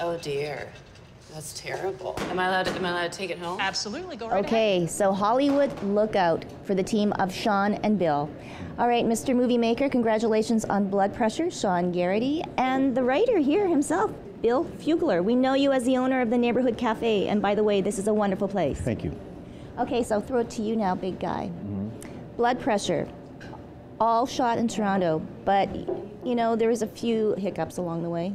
Oh dear, that's terrible. Am I allowed to take it home? Absolutely, go right Okay, ahead. so Hollywood, look out for the team of Sean and Bill. All right, Mr. Movie Maker, congratulations on Blood Pressure, Sean Garrity, and the writer here himself, Bill Fugler. We know you as the owner of the Neighborhood Cafe, and by the way, this is a wonderful place. Thank you. Okay, so I'll throw it to you now, big guy. Blood Pressure, all shot in Toronto, but you know, there was a few hiccups along the way.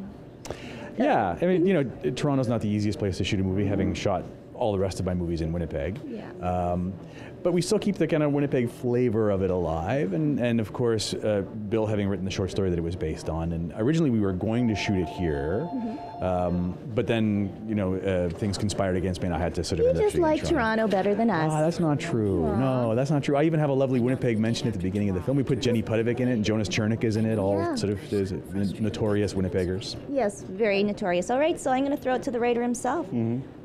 Yeah, I mean, you know, Toronto's not the easiest place to shoot a movie, having shot all the rest of my movies in Winnipeg. Yeah. But we still keep the kind of Winnipeg flavor of it alive, and of course, Bill having written the short story that it was based on, and originally we were going to shoot it here, but then, you know, things conspired against me and I had to sort of You end up just shooting in like Toronto better than us. Ah, that's not true. No, that's not true. I even have a lovely Winnipeg mention at the beginning of the film. We put Jenny Pudovic in it, and Jonas Chernick is in it, all sort of notorious Winnipeggers. Yes, very notorious. All right, so I'm going to throw it to the writer himself.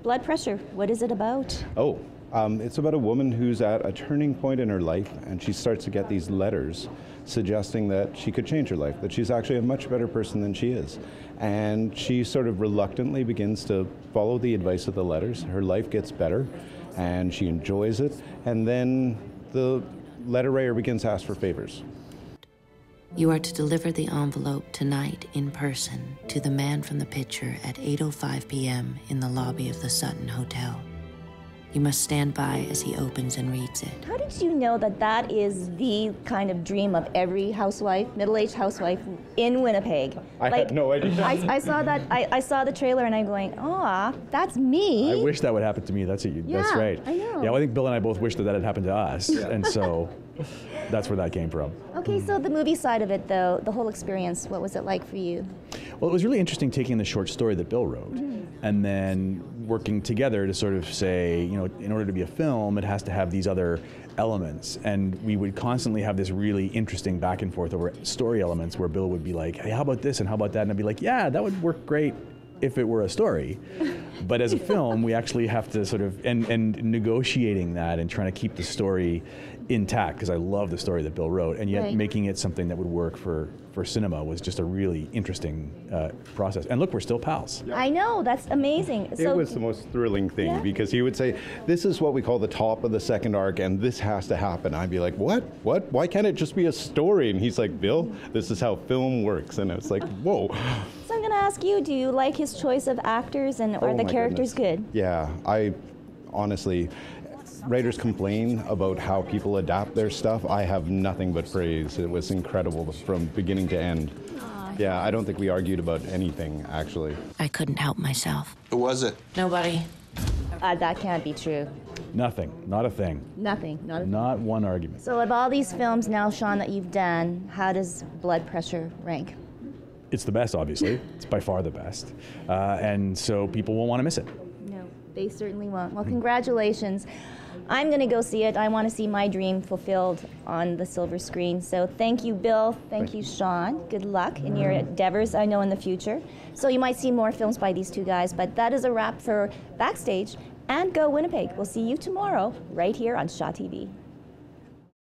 Blood Pressure, what is it about? Oh, it's about a woman who's at a turning point in her life, and she starts to get these letters suggesting that she could change her life, that she's actually a much better person than she is. And she sort of reluctantly begins to follow the advice of the letters. Her life gets better, and she enjoys it. And then the letter writer begins to ask for favors. You are to deliver the envelope tonight in person to the man from the picture at 8:05 p.m. in the lobby of the Sutton Hotel. You must stand by as he opens and reads it. How did you know that that is the kind of dream of every housewife, middle-aged housewife in Winnipeg? I had no idea. I saw that. I saw the trailer and I'm going, "Aw, that's me." I wish that would happen to me. That's right. I know. Yeah, well, I think Bill and I both wish that had happened to us, and so that's where that came from. Okay, so the movie side of it, though, the whole experience, what was it like for you? Well, it was really interesting taking the short story that Bill wrote and then working together to sort of say, you know, in order to be a film, it has to have these other elements. And we would constantly have this really interesting back and forth over story elements where Bill would be like, hey, how about this and how about that? And I'd be like, yeah, that would work great if it were a story. But as a film, we actually have to sort of, and negotiating that and trying to keep the story intact, because I love the story that Bill wrote, and yet making it something that would work for cinema was just a really interesting process. And look, we're still pals. I know, that's amazing. It was the most thrilling thing because he would say, this is what we call the top of the second arc and this has to happen. I'd be like, what? Why can't it just be a story? And he's like, Bill, this is how film works. And it's like, whoa. So I'm going to ask you, do you like his choice of actors and are the characters good? Yeah, I honestly, writers complain about how people adapt their stuff. I have nothing but praise. It was incredible from beginning to end. Yeah, I don't think we argued about anything, actually. I couldn't help myself. Who was it? Nobody. That can't be true. Nothing, not a thing. Nothing, not a thing. Not one argument. So of all these films now, Sean, that you've done, how does Blood Pressure rank? It's the best, obviously. It's by far the best. And so people won't want to miss it. No, they certainly won't. Well, congratulations. I'm going to go see it. I want to see my dream fulfilled on the silver screen. So thank you, Bill. Thank you, Sean. Good luck in your endeavors, I know, in the future. So you might see more films by these two guys, but that is a wrap for Backstage and Go Winnipeg. We'll see you tomorrow right here on Shaw TV.